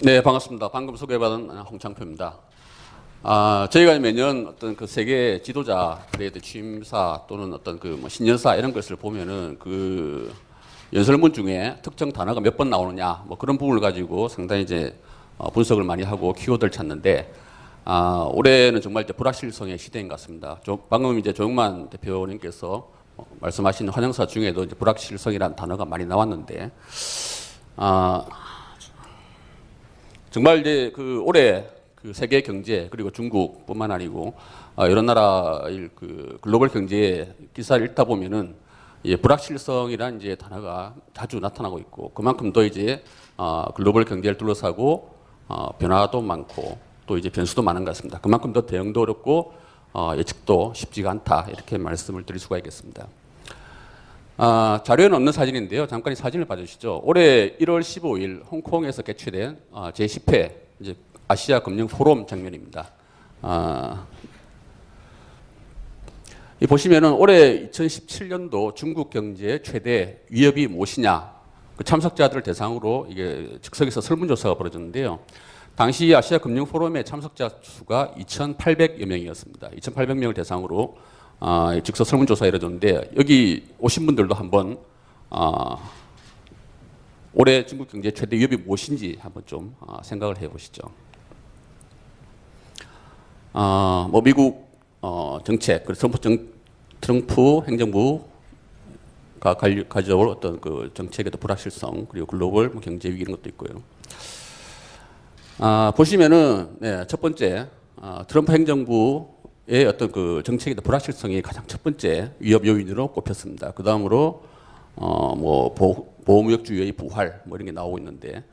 네, 반갑습니다. 방금 소개받은 홍창표입니다. 저희가 매년 어떤 그 세계 지도자들의 취임사 또는 어떤 그 뭐 신년사 이런 것을 보면은 그 연설문 중에 특정 단어가 몇 번 나오느냐 뭐 그런 부분을 가지고 상당히 이제 분석을 많이 하고 키워드를 찾는데 올해는 정말 이제 불확실성의 시대인 것 같습니다. 방금 이제 조영만 대표님께서 말씀하신 환영사 중에도 이제 불확실성이라는 단어가 많이 나왔는데 정말 이제 그 올해 그 세계 경제 그리고 중국뿐만 아니고 여러 나라의 그 글로벌 경제 기사를 읽다 보면은 불확실성이란 이제 단어가 자주 나타나고 있고 그만큼 더 이제 글로벌 경제를 둘러싸고 변화도 많고 또 이제 변수도 많은 것 같습니다. 그만큼 더 대응도 어렵고 예측도 쉽지가 않다 이렇게 말씀을 드릴 수가 있겠습니다. 자료에는 없는 사진인데요. 잠깐 이 사진을 봐주시죠. 올해 1월 15일 홍콩에서 개최된 제10회 이제 아시아 금융 포럼 장면입니다. 이 보시면은 올해 2017년도 중국 경제의 최대 위협이 무엇이냐 그 참석자들을 대상으로 이게 즉석에서 설문조사가 벌어졌는데요. 당시 아시아 금융 포럼의 참석자 수가 2,800여 명이었습니다. 2,800명을 대상으로 즉석 설문조사가 이루어졌는데 여기 오신 분들도 한번 올해 중국 경제 최대 위협이 무엇인지 한번 좀 생각을 해보시죠. 뭐 미국 정책, 그리고 트럼프 행정부가 가져올 어떤 그 정책의 불확실성, 그리고 글로벌 경제 위기 이런 것도 있고요. 보시면은 네, 첫 번째 트럼프 행정부의 어떤 그 정책의 불확실성이 가장 첫 번째 위협 요인으로 꼽혔습니다. 그 다음으로 뭐 보호무역주의의 부활 뭐 이런 게 나오고 있는데.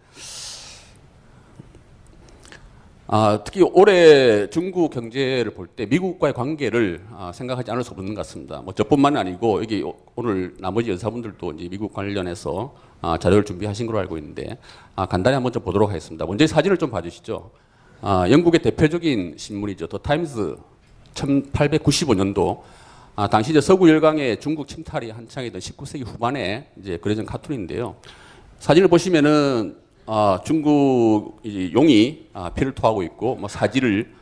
특히 올해 중국 경제를 볼 때 미국과의 관계를 생각하지 않을 수 없는 것 같습니다. 뭐 저뿐만 아니고 여기 오늘 나머지 여사분들도 이제 미국 관련해서 자료를 준비하신 걸로 알고 있는데 간단히 한번 좀 보도록 하겠습니다. 먼저 이 사진을 좀 봐주시죠. 영국의 대표적인 신문이죠. 더 타임스 1895년도 당시 이제 서구 열강의 중국 침탈이 한창이던 19세기 후반에 이제 그려진 카툰인데요. 사진을 보시면은 중국 용이 피를 토하고 있고 뭐 사지를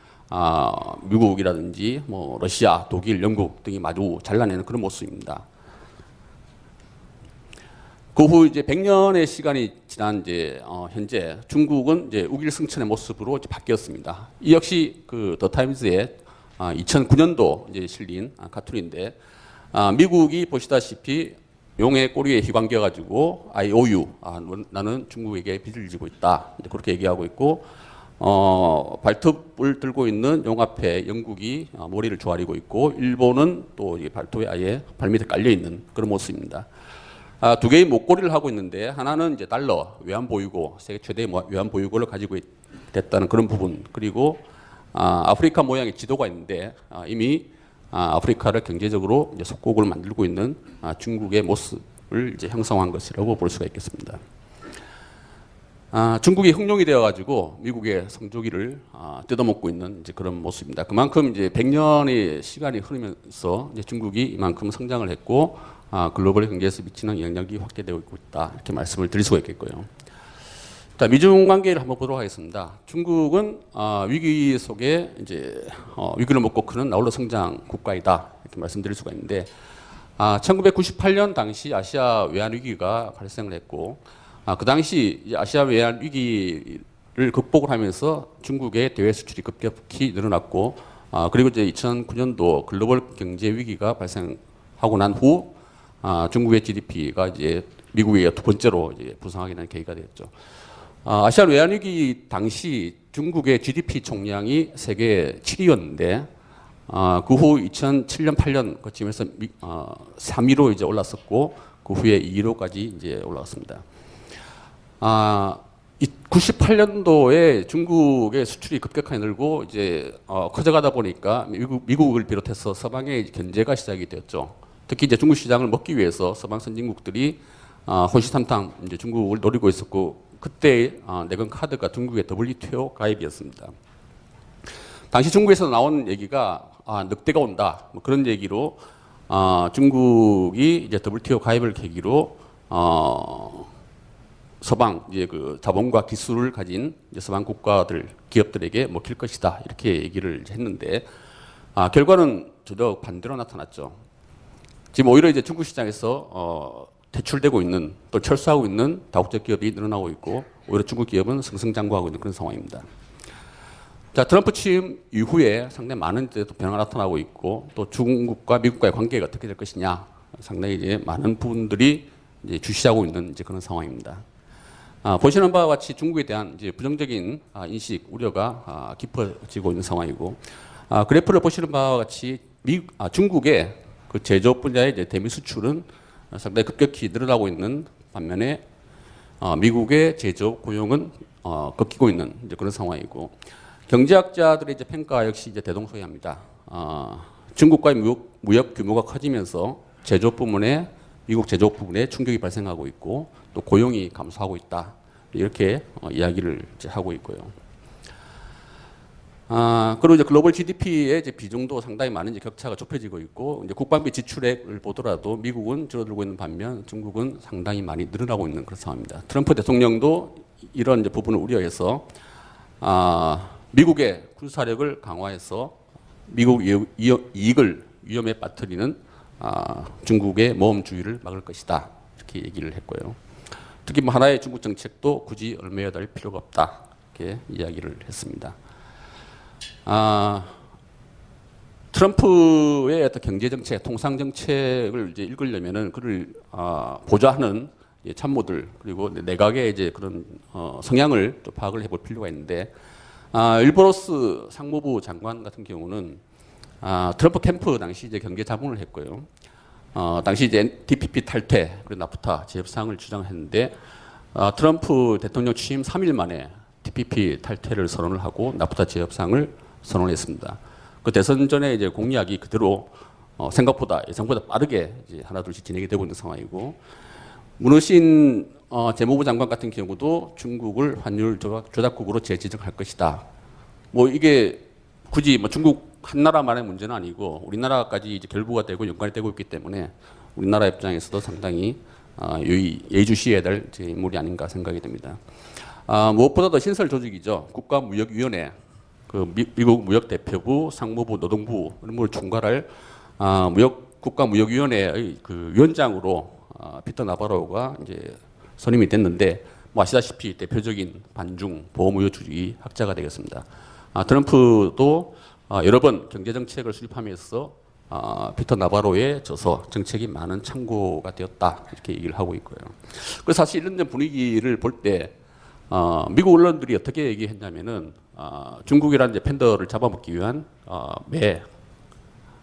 미국이라든지 뭐 러시아, 독일, 영국 등이 마주 잘라내는 그런 모습입니다. 그 후 이제 100년의 시간이 지난 이제 현재 중국은 이제 우길 승천의 모습으로 이제 바뀌었습니다. 이 역시 그 더 타임즈의 2009년도 이제 실린 카툰인데 미국이 보시다시피 용의 꼬리에 휘감겨가지고 IOU, 나는 중국에게 빚을 지고 있다. 그렇게 얘기하고 있고, 발톱을 들고 있는 용 앞에 영국이 머리를 조아리고 있고, 일본은 또 발톱에 아예 발밑에 깔려 있는 그런 모습입니다. 두 개의 목걸이를 하고 있는데, 하나는 이제 달러, 외환보유고, 세계 최대의 외환보유고를 가지고 됐다는 그런 부분, 그리고 아프리카 모양의 지도가 있는데, 이미 아프리카를 경제적으로 이제 속국을 만들고 있는 중국의 모습을 이제 형성한 것이라고 볼 수가 있겠습니다. 중국이 흑룡이 되어가지고 미국의 성조기를 뜯어먹고 있는 이제 그런 모습입니다. 그만큼 이제 100년의 시간이 흐르면서 이제 중국이 이만큼 성장을 했고 글로벌 경제에서 미치는 영향력이 확대되고 있다 이렇게 말씀을 드릴 수가 있겠고요. 자, 미중 관계를 한번 보도록 하겠습니다. 중국은 위기 속에 이제 위기를 먹고 크는 나홀로 성장 국가이다 이렇게 말씀드릴 수가 있는데 1998년 당시 아시아 외환 위기가 발생을 했고 그 당시 아시아 외환 위기를 극복을 하면서 중국의 대외 수출이 급격히 늘어났고 그리고 이제 2009년도 글로벌 경제 위기가 발생하고 난 후 중국의 GDP가 이제 미국의 두 번째로 이제 부상하게 된 계기가 되었죠. 아시아 외환위기 당시 중국의 GDP 총량이 세계 7위였는데 그 후 2007년 8년 그쯤에서 3위로 이제 올랐었고 그 후에 2위로까지 이제 올라갔습니다. 98년도에 중국의 수출이 급격하게 늘고 이제 커져가다 보니까 미국을 비롯해서 서방의 견제가 시작이 되었죠. 특히 이제 중국 시장을 먹기 위해서 서방 선진국들이 호시탐탐 이제 중국을 노리고 있었고. 그때 내건 카드가 중국의 WTO 가입이었습니다. 당시 중국에서 나온 얘기가 늑대가 온다 뭐 그런 얘기로 중국이 이제 WTO 가입을 계기로 서방 이제 그 자본과 기술을 가진 이제 서방 국가들 기업들에게 먹힐 것이다 이렇게 얘기를 했는데 결과는 저도 반대로 나타났죠. 지금 오히려 이제 중국 시장에서 퇴출되고 있는 또 철수하고 있는 다국적 기업이 늘어나고 있고 오히려 중국 기업은 승승장구하고 있는 그런 상황입니다. 자, 트럼프 취임 이후에 상당히 많은 또 변화가 나타나고 있고 또 중국과 미국과의 관계가 어떻게 될 것이냐 상당히 이제 많은 부분들이 이제 주시하고 있는 이제 그런 상황입니다. 보시는 바와 같이 중국에 대한 이제 부정적인 인식, 우려가 깊어지고 있는 상황이고 그래프를 보시는 바와 같이 중국의 그 제조업 분야의 이제 대미 수출은 상당히 급격히 늘어나고 있는 반면에 미국의 제조업 고용은 꺾이고 있는 이제 그런 상황이고 경제학자들의 이제 평가 역시 이제 대동소이합니다. 중국과의 무역 규모가 커지면서 제조업 부문에 미국 제조업 부분에 충격이 발생하고 있고 또 고용이 감소하고 있다 이렇게 이야기를 이제 하고 있고요. 그리고 이제 글로벌 GDP의 이제 비중도 상당히 많은 이제 격차가 좁혀지고 있고 이제 국방비 지출액을 보더라도 미국은 줄어들고 있는 반면 중국은 상당히 많이 늘어나고 있는 그런 상황입니다. 트럼프 대통령도 이런 이제 부분을 우려해서 미국의 군사력을 강화해서 미국 이익을 위험에 빠뜨리는 중국의 모험주의를 막을 것이다 이렇게 얘기를 했고요. 특히 뭐 하나의 중국 정책도 굳이 얽매여달 필요가 없다 이렇게 이야기를 했습니다. 트럼프의 어떤 경제 정책, 통상 정책을 이제 읽으려면은 그를 보좌하는 참모들 그리고 내각의 이제 그런 성향을 또 파악을 해볼 필요가 있는데 일보로스 상무부 장관 같은 경우는 트럼프 캠프 당시 이제 경제 자문을 했고요. 당시 이제 TPP 탈퇴 그리고 나프타 재협상을 주장했는데 트럼프 대통령 취임 3일 만에 TPP 탈퇴를 선언을 하고 나프타 재협상을 선언했습니다. 그 대선 전에 이제 공약이 그대로 생각보다 예상보다 빠르게 이제 하나둘씩 진행이 되고 있는 상황이고 문호신 재무부 장관 같은 경우도 중국을 환율 조작국으로 재지정할 것이다. 뭐 이게 굳이 뭐 중국 한 나라만의 문제는 아니고 우리나라까지 이제 결부가 되고 연관이 되고 있기 때문에 우리나라 입장에서도 상당히 예의주시해야 될 인물이 아닌가 생각이 됩니다. 무엇보다도 신설 조직이죠. 국가무역위원회, 그 미국 무역대표부, 상무부, 노동부 이런 걸 총괄할 국가무역위원회의 그 위원장으로 피터 나바로가 이제 선임이 됐는데 뭐 아시다시피 대표적인 반중 보호무역주의 학자가 되겠습니다. 트럼프도 여러 번 경제정책을 수립하면서 피터 나바로의 저서 정책이 많은 참고가 되었다 이렇게 얘기를 하고 있고요. 그래서 사실 이런 분위기를 볼 때 미국 언론들이 어떻게 얘기했냐면은 중국이라는 이제 팬더를 잡아먹기 위한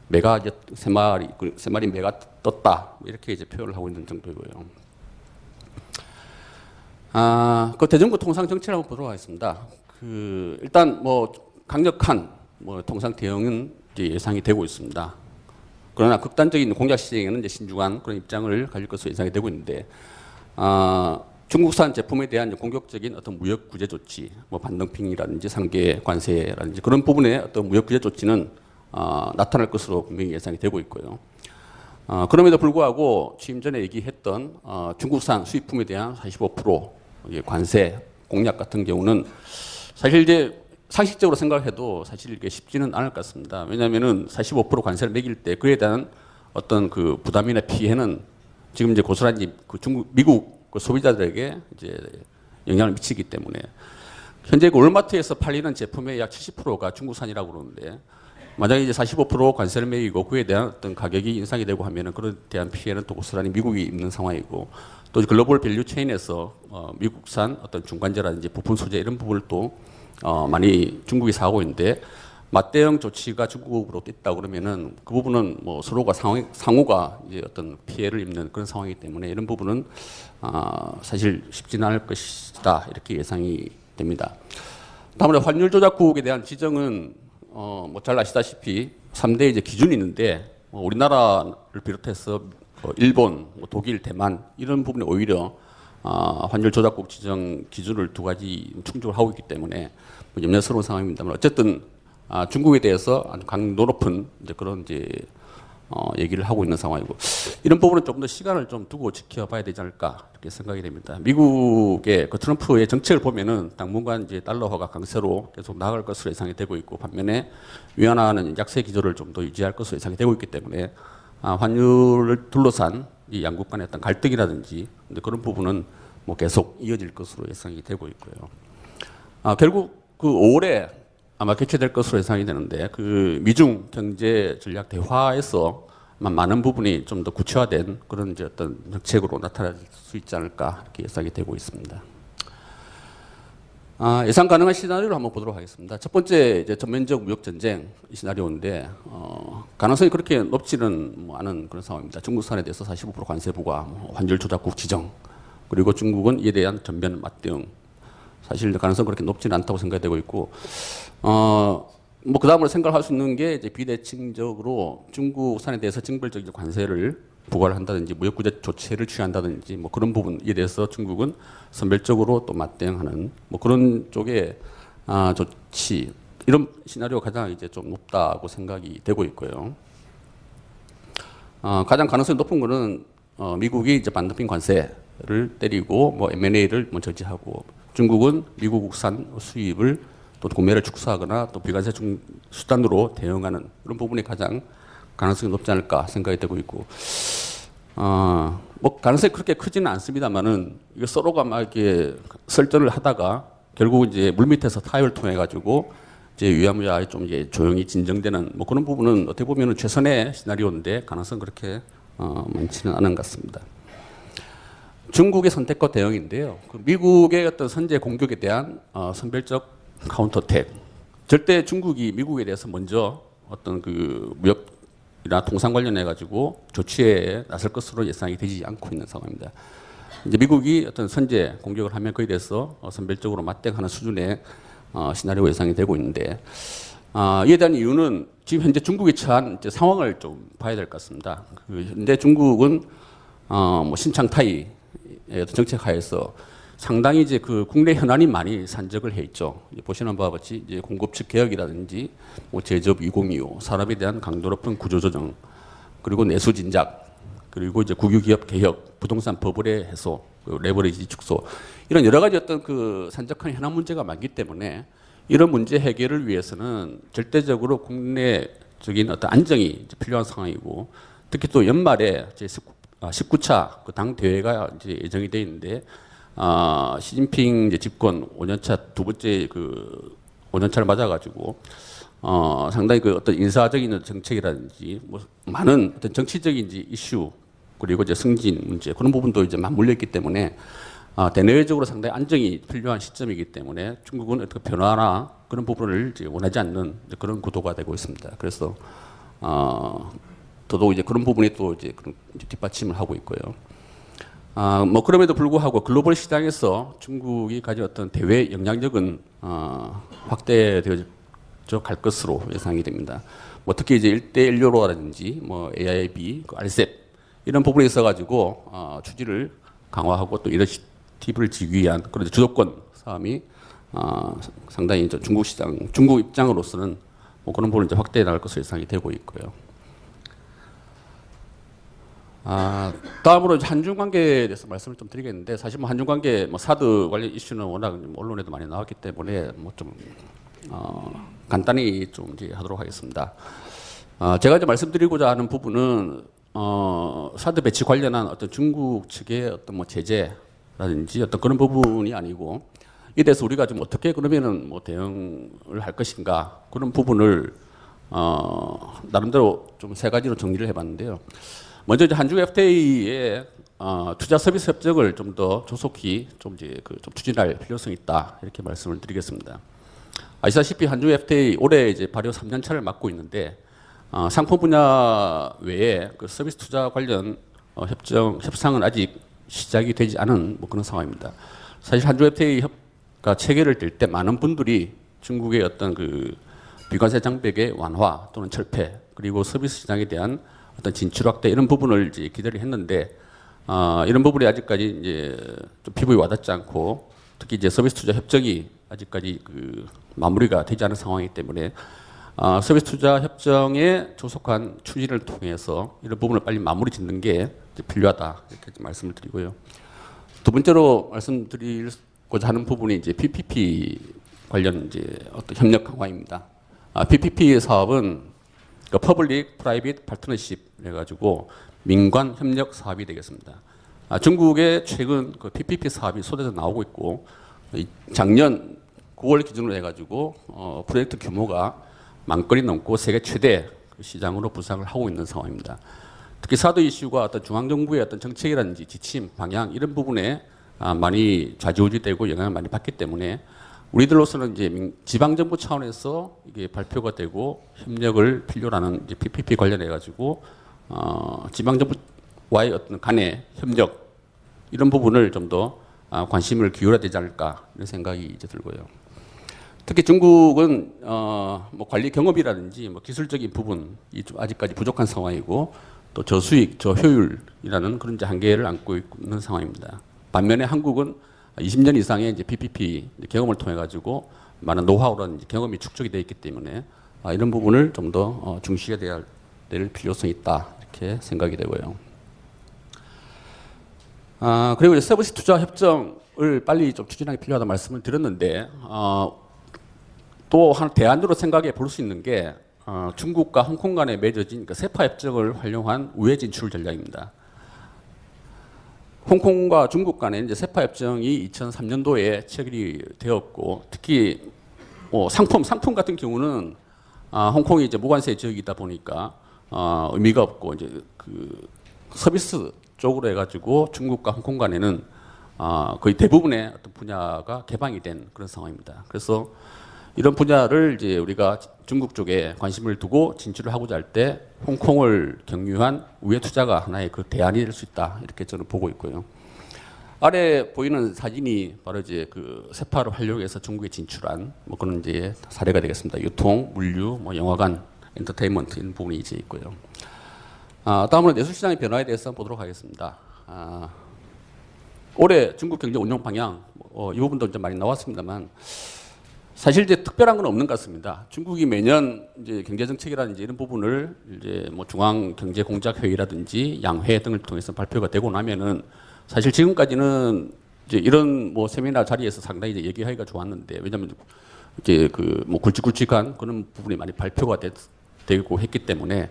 매가 이제 세 마리 매가 떴다 이렇게 이제 표현을 하고 있는 정도이고요. 그 대정부 통상 정치를 한번 보도록 하겠습니다. 그 일단 뭐 강력한 뭐 통상 대응은 이제 예상이 되고 있습니다. 그러나 극단적인 공작 시행에는 이제 신중한 그런 입장을 가질 것으로 예상이 되고 있는데 중국산 제품에 대한 공격적인 어떤 무역 구제 조치, 뭐 반덤핑이라든지 상계 관세라든지 그런 부분의 어떤 무역 구제 조치는 나타날 것으로 분명히 예상이 되고 있고요. 그럼에도 불구하고 취임 전에 얘기했던 중국산 수입품에 대한 45% 관세 공약 같은 경우는 사실 이제 상식적으로 생각해도 사실 이게 쉽지는 않을 것 같습니다. 왜냐하면은 45% 관세를 매길 때 그에 대한 어떤 그 부담이나 피해는 지금 이제 고스란히 그 미국 그 소비자들에게 이제 영향을 미치기 때문에 현재 그 월마트에서 팔리는 제품의 약 70%가 중국산이라고 그러는데 만약에 이제 45% 관세를 매기고 그에 대한 어떤 가격이 인상이 되고 하면은 그에 대한 피해는 또 고스란히 미국이 입는 상황이고 또 글로벌 밸류 체인에서 미국산 어떤 중간재라든지 부품 소재 이런 부분을 또 많이 중국이 사고 있는데 맞대응 조치가 중국으로 있다 그러면은 그 부분은 뭐 서로가 상호가 이제 어떤 피해를 입는 그런 상황이기 때문에 이런 부분은 사실 쉽지는 않을 것이다 이렇게 예상이 됩니다. 다음으로 환율 조작국에 대한 지정은 뭐 잘 아시다시피 3대 이제 기준이 있는데 우리나라를 비롯해서 일본, 독일, 대만 이런 부분에 오히려 환율 조작국 지정 기준을 두 가지 충족을 하고 있기 때문에 염려스러운 상황입니다만 어쨌든 중국에 대해서 아주 강도 높은 이제 그런 이제 얘기를 하고 있는 상황이고 이런 부분은 좀 더 시간을 좀 두고 지켜봐야 되지 않을까 이렇게 생각이 됩니다. 미국의 그 트럼프의 정책을 보면은 당분간 이제 달러화가 강세로 계속 나아갈 것으로 예상이 되고 있고 반면에 위안화는 약세 기조를 좀 더 유지할 것으로 예상이 되고 있기 때문에 환율을 둘러싼 이 양국 간의 어떤 갈등이라든지 그런 부분은 뭐 계속 이어질 것으로 예상이 되고 있고요. 결국 그 5월에 아마 개최될 것으로 예상이 되는데 그 미중 경제 전략 대화에서 아마 많은 부분이 좀 더 구체화된 그런 이제 어떤 정책으로 나타날 수 있지 않을까 이렇게 예상이 되고 있습니다. 예상 가능한 시나리오를 한번 보도록 하겠습니다. 첫 번째 이제 전면적 무역 전쟁 시나리오인데 가능성이 그렇게 높지는 않은 그런 상황입니다. 중국산에 대해서 45% 관세 부과, 환율 조작국 지정, 그리고 중국은 이에 대한 전면 맞대응. 사실 가능성 그렇게 높지는 않다고 생각되고 있고, 뭐 그 다음으로 생각할 수 있는 게 이제 비대칭적으로 중국산에 대해서 징벌적 관세를 부과를 한다든지 무역 구제 조치를 취한다든지 뭐 그런 부분에 대해서 중국은 선별적으로 또 맞대응하는 뭐 그런 쪽의 조치 이런 시나리오가 가장 이제 좀 높다고 생각이 되고 있고요. 가장 가능성이 높은 거는 미국이 이제 반도핑 관세를 때리고 뭐 M&A를 뭐 저지하고 중국은 미국 국산 수입을 또 구매를 축소하거나 또 비관세 수단으로 대응하는 그런 부분이 가장 가능성이 높지 않을까 생각이 되고 있고, 뭐 가능성이 그렇게 크지는 않습니다만은 이게 서로가 막 이렇게 설전을 하다가 결국 이제 물밑에서 타협을 통해 가지고 이제 유야무야 좀 이제 조용히 진정되는 뭐 그런 부분은 어떻게 보면은 최선의 시나리오인데 가능성 그렇게 많지는 않은 것 같습니다. 중국의 선택과 대응인데요. 그 미국의 어떤 선제 공격에 대한 선별적 카운터택. 절대 중국이 미국에 대해서 먼저 어떤 그 무역이나 통상 관련해 가지고 조치에 나설 것으로 예상이 되지 않고 있는 상황입니다. 이제 미국이 어떤 선제 공격을 하면 거기에 대해서 선별적으로 맞대응하는 수준의 시나리오 예상이 되고 있는데 이에 대한 이유는 지금 현재 중국이 처한 이제 상황을 좀 봐야 될 것 같습니다. 그 현재 중국은 뭐 신창타이 정책 하에서 상당히 이제 그 국내 현안이 많이 산적을 해 있죠. 보시는 바와 같이 이제 공급측 개혁이라든지 뭐 제조업 2025, 산업에 대한 강도 높은 구조조정, 그리고 내수 진작, 그리고 이제 국유기업 개혁, 부동산 버블의 해소, 레버리지 축소 이런 여러 가지 어떤 그 산적한 현안 문제가 많기 때문에 이런 문제 해결을 위해서는 절대적으로 국내적인 어떤 안정이 필요한 상황이고 특히 또 연말에 제 19차 그 당 대회가 이제 예정이 돼 있는데 시진핑 이제 집권 5년차 두 번째 그 5년차를 맞아가지고 상당히 그 어떤 인사적인 정책이라든지 뭐 많은 어떤 정치적인 이슈 그리고 이제 승진 문제 그런 부분도 이제 맞물려 있기 때문에 대내외적으로 상당히 안정이 필요한 시점이기 때문에 중국은 어떻게 변화나 그런 부분을 이제 원하지 않는 그런 구도가 되고 있습니다. 그래서 더더욱 이제 그런 부분이 또 이제 뒷받침을 하고 있고요. 뭐 그럼에도 불구하고 글로벌 시장에서 중국이 가진 어떤 대외 영향력은 확대되어 갈 것으로 예상이 됩니다. 뭐 특히 이제 1대1료라든지 뭐 AIB, RCEP 이런 부분에 있어 가지고 추진을 강화하고 또 이니셔티브를 지기 위한 그런 주도권 싸움이 상당히 중국 시장, 중국 입장으로서는 뭐 그런 부분을 이제 확대해 나갈 것으로 예상이 되고 있고요. 다음으로 한중 관계에 대해서 말씀을 좀 드리겠는데 사실 뭐 한중 관계 뭐 사드 관련 이슈는 워낙 언론에도 많이 나왔기 때문에 뭐 좀 간단히 좀 이제 하도록 하겠습니다. 제가 이제 말씀드리고자 하는 부분은 사드 배치 관련한 어떤 중국 측의 어떤 뭐 제재라든지 어떤 그런 부분이 아니고 이에 대해서 우리가 좀 어떻게 그러면은 뭐 대응을 할 것인가 그런 부분을 나름대로 좀 세 가지로 정리를 해봤는데요. 먼저 이제 한중 FTA의 투자 서비스 협정을 좀 더 조속히 좀 추진할 필요성이 있다 이렇게 말씀을 드리겠습니다. 아시다시피 한중 FTA 올해 이제 발효 3년 차를 맞고 있는데 상품 분야 외에 그 서비스 투자 관련 협상은 아직 시작이 되지 않은 뭐 그런 상황입니다. 사실 한중 FTA가 체결을 될 때 많은 분들이 중국의 어떤 그 비관세 장벽의 완화 또는 철폐 그리고 서비스 시장에 대한 어떤 진출 확대 이런 부분을 이제 기대를 했는데 이런 부분이 아직까지 이제 좀 피부에 와닿지 않고 특히 이제 서비스 투자 협정이 아직까지 그 마무리가 되지 않은 상황이기 때문에 서비스 투자 협정에 조속한 추진을 통해서 이런 부분을 빨리 마무리 짓는 게 필요하다 이렇게 말씀을 드리고요. 두 번째로 말씀드리고자 하는 부분이 이제 PPP 관련 이제 어떤 협력 강화입니다. PPP 사업은 그 퍼블릭 프라이빗 파트너십 해가지고 민관 협력 사업이 되겠습니다. 중국의 최근 그 PPP 사업이 쏟아져 나오고 있고 작년 9월 기준으로 해가지고 프로젝트 규모가 10,000건이 넘고 세계 최대 시장으로 부상을 하고 있는 상황입니다. 특히 사드 이슈가 어떤 중앙정부의 어떤 정책이라든지 지침, 방향 이런 부분에 많이 좌지우지되고 영향을 많이 받기 때문에 우리들로서는 이제 지방정부 차원에서 이게 발표가 되고 협력을 필요로 하는 이제 PPP 관련해 가지고 지방정부와의 어떤 간의 협력 이런 부분을 좀 더 관심을 기울여야 되지 않을까 이런 생각이 이제 들고요. 특히 중국은 뭐 관리 경험이라든지 뭐 기술적인 부분이 좀 아직까지 부족한 상황이고 또 저수익, 저효율이라는 그런 이제 한계를 안고 있는 상황입니다. 반면에 한국은 20년 이상의 이제 PPP 경험을 통해 가지고 많은 노하우라는 경험이 축적이 되어 있기 때문에 이런 부분을 좀 더 중시해야 될 필요성이 있다 이렇게 생각이 되고요. 그리고 이제 서비스 투자 협정을 빨리 좀 추진하기 필요하다 말씀을 드렸는데 또 한 대안으로 생각해 볼 수 있는 게 중국과 홍콩 간에 맺어진 그 세파 협정을 활용한 우회 진출 전략입니다. 홍콩과 중국 간에 이제 세파 협정이 2003년도에 체결이 되었고 특히 상품 같은 경우는 홍콩이 이제 무관세 지역이다 보니까 의미가 없고 이제 그 서비스 쪽으로 해가지고 중국과 홍콩 간에는 거의 대부분의 어떤 분야가 개방이 된 그런 상황입니다. 그래서 이런 분야를 이제 우리가 중국 쪽에 관심을 두고 진출을 하고자 할 때 홍콩을 경유한 우회 투자가 하나의 그 대안이 될 수 있다 이렇게 저는 보고 있고요. 아래 보이는 사진이 바로 이제 그 세파를 활용해서 중국에 진출한 뭐 그런 이제 사례가 되겠습니다. 유통, 물류, 뭐 영화관, 엔터테인먼트 이런 부분이 이제 있고요. 다음으로 내수시장의 변화에 대해서 한번 보도록 하겠습니다. 올해 중국 경제 운영 방향 이 부분도 이제 많이 나왔습니다만. 사실 이제 특별한 건 없는 것 같습니다. 중국이 매년 이제 경제 정책이라든지 이런 부분을 이제 뭐 중앙 경제 공작 회의라든지 양회 등을 통해서 발표가 되고 나면은 사실 지금까지는 이제 이런 뭐 세미나 자리에서 상당히 이제 얘기하기가 좋았는데 왜냐하면 이제 그 뭐 굵직굵직한 그런 부분이 많이 발표가 되고 했기 때문에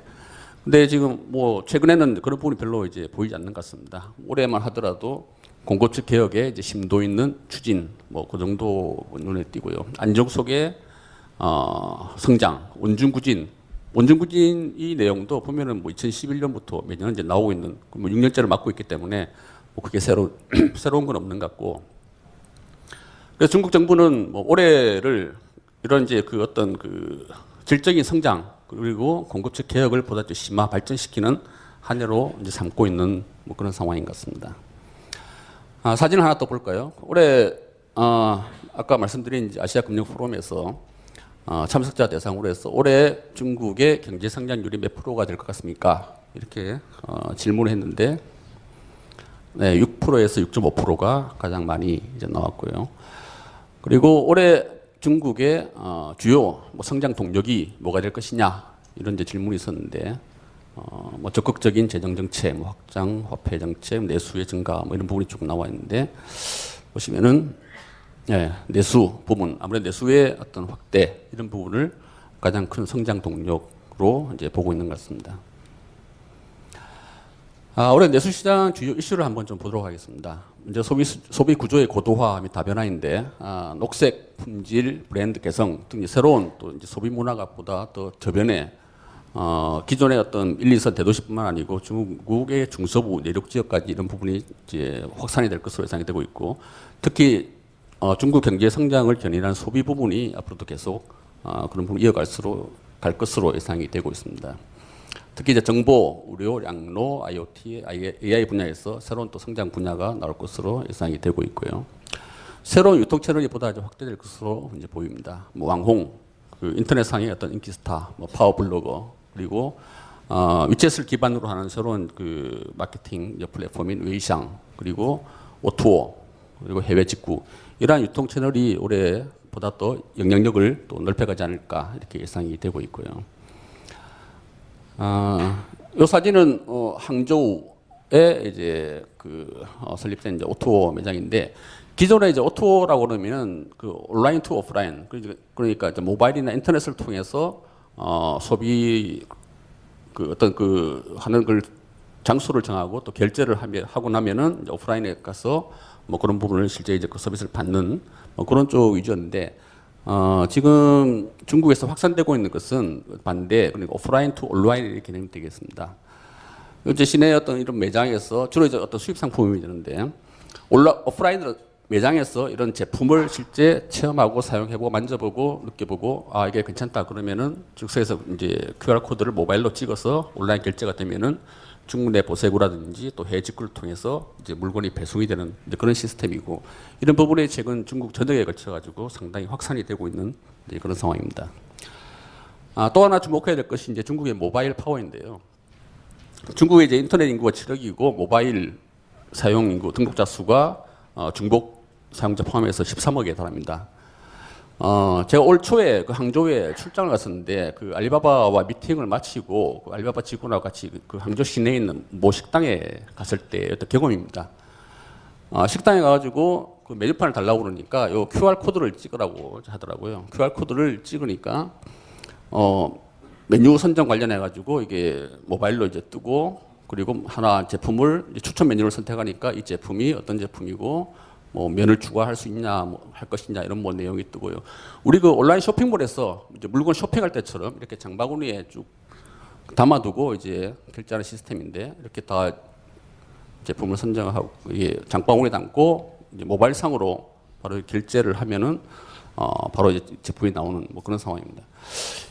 근데 지금 뭐 최근에는 그런 부분이 별로 이제 보이지 않는 것 같습니다. 올해만 하더라도 공급측 개혁에 이제 심도 있는 추진, 뭐 그 정도 눈에 띄고요. 안정 속의 성장, 원중구진 이 내용도 보면은 뭐 2011년부터 매년 이제 나오고 있는 뭐 6년째를 맡고 있기 때문에 뭐 그게 새로운 건 없는 것 같고. 그래서 중국 정부는 뭐 올해를 이런 이제 그 어떤 그 질적인 성장 그리고 공급측 개혁을 보다 더 심화 발전시키는 한 해로 이제 삼고 있는 뭐 그런 상황인 것 같습니다. 사진을 하나 더 볼까요? 올해 아까 말씀드린 아시아 금융 포럼에서 참석자 대상으로 해서 올해 중국의 경제 성장률이 몇 프로가 될 것 같습니까? 이렇게 질문을 했는데 네, 6%에서 6.5%가 가장 많이 이제 나왔고요. 그리고 올해 중국의 주요 뭐 성장 동력이 뭐가 될 것이냐 이런 이제 질문이 있었는데. 뭐 적극적인 재정 정책, 뭐 확장 화폐 정책, 내수의 증가 뭐 이런 부분이 조금 나와 있는데 보시면은 내수 부분 아무래도 내수의 어떤 확대 이런 부분을 가장 큰 성장 동력으로 이제 보고 있는 것 같습니다. 올해 내수 시장 주요 이슈를 한번 좀 보도록 하겠습니다. 이제 소비 구조의 고도화 및 다변화인데 녹색, 품질, 브랜드 개성 등 새로운 또 이제 소비 문화가 보다 더 저변에 기존의 어떤 1, 2선 대도시뿐만 아니고 중국의 중서부 내륙 지역까지 이런 부분이 이제 확산이 될 것으로 예상이 되고 있고 특히 중국 경제 성장을 견인한 소비 부분이 앞으로도 계속 그런 부분을 갈 것으로 예상이 되고 있습니다. 특히 이제 정보, 의료, 양로, IoT, AI 분야에서 새로운 또 성장 분야가 나올 것으로 예상이 되고 있고요. 새로운 유통 채널이 보다 이제 확대될 것으로 이제 보입니다. 뭐 왕홍, 그 인터넷상의 어떤 인기 스타, 뭐 파워블로거 그리고 위챗을 기반으로 하는 새로운 그 마케팅 플랫폼인 웨이샹 그리고 오투오 그리고 해외 직구 이러한 유통 채널이 올해 보다 또 영향력을 또 넓혀가지 않을까 이렇게 예상이 되고 있고요. 이 사진은 항저우에 이제 설립된 이제 오토 매장인데, 기존에 이제 오토라고 그러면은 그 온라인 투 오프라인, 그러니까 이제 모바일이나 인터넷을 통해서 소비 어떤 하는 걸 장소를 정하고 또 결제를 하고 나면은 이제 오프라인에 가서 뭐 그런 부분을 실제 이제 그 서비스를 받는 뭐 그런 쪽 위주였는데, 지금 중국에서 확산되고 있는 것은 반대, 그러니까 오프라인 투 온라인의 개념이 되겠습니다. 이제 시내 어떤 이런 매장에서 주로 이제 어떤 수입 상품이 되는데, 오프라인 매장에서 이런 제품을 실제 체험하고 사용해보고 만져보고 느껴보고, 아 이게 괜찮다 그러면은 즉석에서 이제 QR 코드를 모바일로 찍어서 온라인 결제가 되면은 중국 내 보세구라든지 또 해외 직구를 통해서 이제 물건이 배송이 되는 이제 그런 시스템이고, 이런 부분이 최근 중국 전역에 걸쳐가지고 상당히 확산이 되고 있는 이제 그런 상황입니다. 또 하나 주목해야 될 것이 이제 중국의 모바일 파워인데요. 중국의 이제 인터넷 인구가 7억이고 모바일 사용 인구 등록자 수가 중복 사용자 포함해서 13억에 달합니다. 제가 올 초에 그 항저우에 출장을 갔었는데, 그 알리바바와 미팅을 마치고 그 알리바바 직원하고 같이 그 항저우 시내에 있는 모 식당에 갔을 때 어떤 경험입니다. 식당에 가가지고 그 메뉴판을 달라고 그러니까 요 QR 코드를 찍으라고 하더라고요. QR 코드를 찍으니까 메뉴 선정 관련해 가지고 이게 모바일로 이제 뜨고, 그리고 하나 제품을 이제 추천 메뉴를 선택하니까 이 제품이 어떤 제품이고 뭐 면을 추가할 수 있냐, 뭐 할 것이냐 이런 뭐 내용이 뜨고요. 우리 그 온라인 쇼핑몰에서 이제 물건 쇼핑할 때처럼 이렇게 장바구니에 쭉 담아두고 이제 결제하는 시스템인데, 이렇게 다 제품을 선정하고 이게 장바구니에 담고 이제 모바일 상으로 바로 결제를 하면은 바로 이제 제품이 나오는 뭐 그런 상황입니다.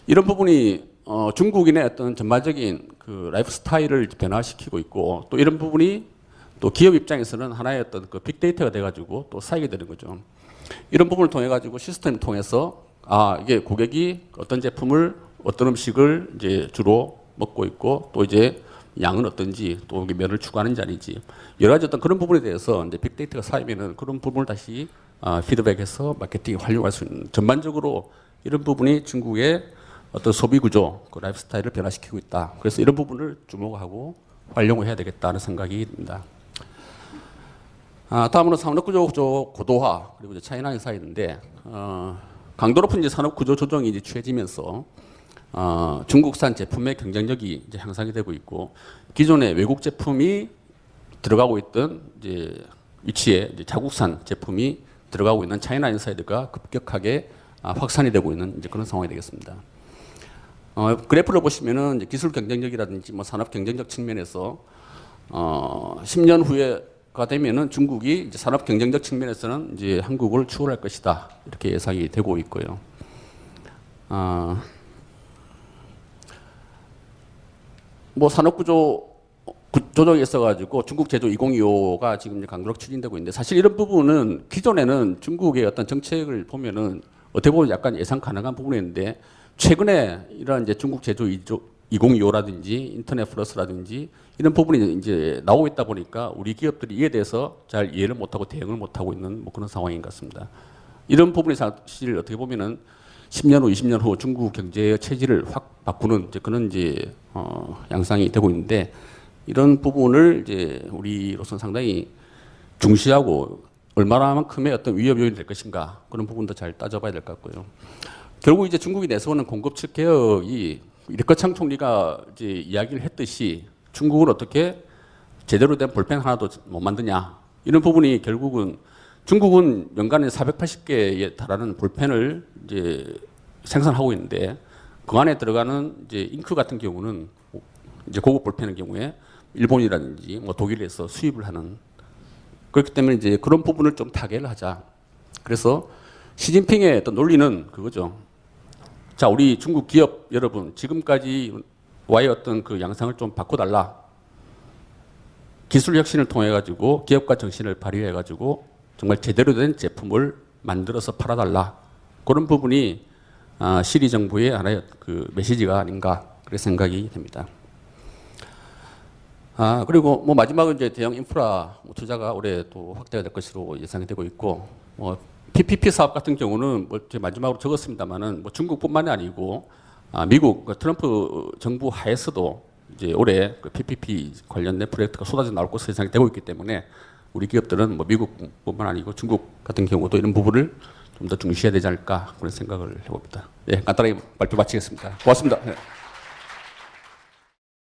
이런 부분이 중국인의 어떤 전반적인 그 라이프 스타일을 변화시키고 있고, 또 이런 부분이 또 기업 입장에서는 하나의 어떤 그 빅데이터가 돼가지고 또 쌓이게 되는 거죠. 이런 부분을 통해 가지고 시스템을 통해서 이게 고객이 어떤 제품을 어떤 음식을 이제 주로 먹고 있고, 또 이제 양은 어떤지, 또 면을 추가하는지 아닌지 여러 가지 어떤 그런 부분에 대해서 이제 빅데이터가 쌓이면은 그런 부분을 다시 피드백해서 마케팅에 활용할 수 있는, 전반적으로 이런 부분이 중국의 어떤 소비 구조, 그 라이프 스타일을 변화시키고 있다. 그래서 이런 부분을 주목하고 활용을 해야 되겠다는 생각이 듭니다. 다음으로 산업구조 고도화, 그리고 이제 차이나 인사인데, 강도 높은 이제 산업구조 조정이 이제 취해지면서 중국산 제품의 경쟁력이 이제 향상이 되고 있고, 기존의 외국 제품이 들어가고 있던 이제 위치에 이제 자국산 제품이 들어가고 있는 차이나 인사이드가 급격하게 확산이 되고 있는 이제 그런 상황이 되겠습니다. 그래프를 보시면은 이제 기술 경쟁력이라든지 뭐 산업 경쟁력 측면에서 10년 후에가 되면은 중국이 이제 산업 경쟁력 측면에서는 이제 한국을 추월할 것이다, 이렇게 예상이 되고 있고요. 뭐 산업구조 조정이 있어가지고 중국 제조 2025가 지금 이제 강도로 추진되고 있는데, 사실 이런 부분은 기존에는 중국의 어떤 정책을 보면은 어떻게 보면 약간 예상 가능한 부분이었는데, 최근에 이런 이제 중국 제조 2025라든지 인터넷 플러스라든지 이런 부분이 이제 나오고 있다 보니까 우리 기업들이 이에 대해서 잘 이해를 못하고 대응을 못하고 있는 뭐 그런 상황인 것 같습니다. 이런 부분이 사실 어떻게 보면은 10년 후, 20년 후 중국 경제의 체질을 확 바꾸는 이제 그런 이제 양상이 되고 있는데, 이런 부분을 이제 우리로서는 상당히 중시하고 얼마나만큼의 어떤 위협 요인이 될 것인가, 그런 부분도 잘 따져봐야 될 것 같고요. 결국 이제 중국이 내세우는 공급 측 개혁이 리커창 총리가 이제 이야기를 했듯이 중국은 어떻게 제대로 된 볼펜 하나도 못 만드냐, 이런 부분이 결국은 중국은 연간에 480개에 달하는 볼펜을 이제 생산하고 있는데, 그 안에 들어가는 이제 잉크 같은 경우는 이제 고급 볼펜의 경우에 일본이라든지 뭐 독일에서 수입을 하는, 그렇기 때문에 이제 그런 부분을 좀 타개를 하자. 그래서 시진핑의 어떤 논리는 그거죠. 자, 우리 중국 기업 여러분, 지금까지 와의 어떤 그 양상을 좀 바꿔달라. 기술 혁신을 통해 가지고 기업가 정신을 발휘해 가지고 정말 제대로 된 제품을 만들어서 팔아달라. 그런 부분이 시리 정부의 하나의 그 메시지가 아닌가, 그런 생각이 됩니다. 그리고 뭐 마지막은 이제 대형 인프라 투자가 올해 또 확대가 될 것으로 예상이 되고 있고, PPP 사업 같은 경우는 뭐 제가 마지막으로 적었습니다만은 뭐 중국뿐만이 아니고 미국 그 트럼프 정부 하에서도 이제 올해 그 PPP 관련된 프로젝트가 쏟아져 나올 것으로 예상이 되고 있기 때문에 우리 기업들은 뭐 미국뿐만 아니고 중국 같은 경우도 이런 부분을 좀 더 중시해야 되지 않을까 그런 생각을 해봅니다. 예, 간단하게 발표 마치겠습니다. 고맙습니다. 예.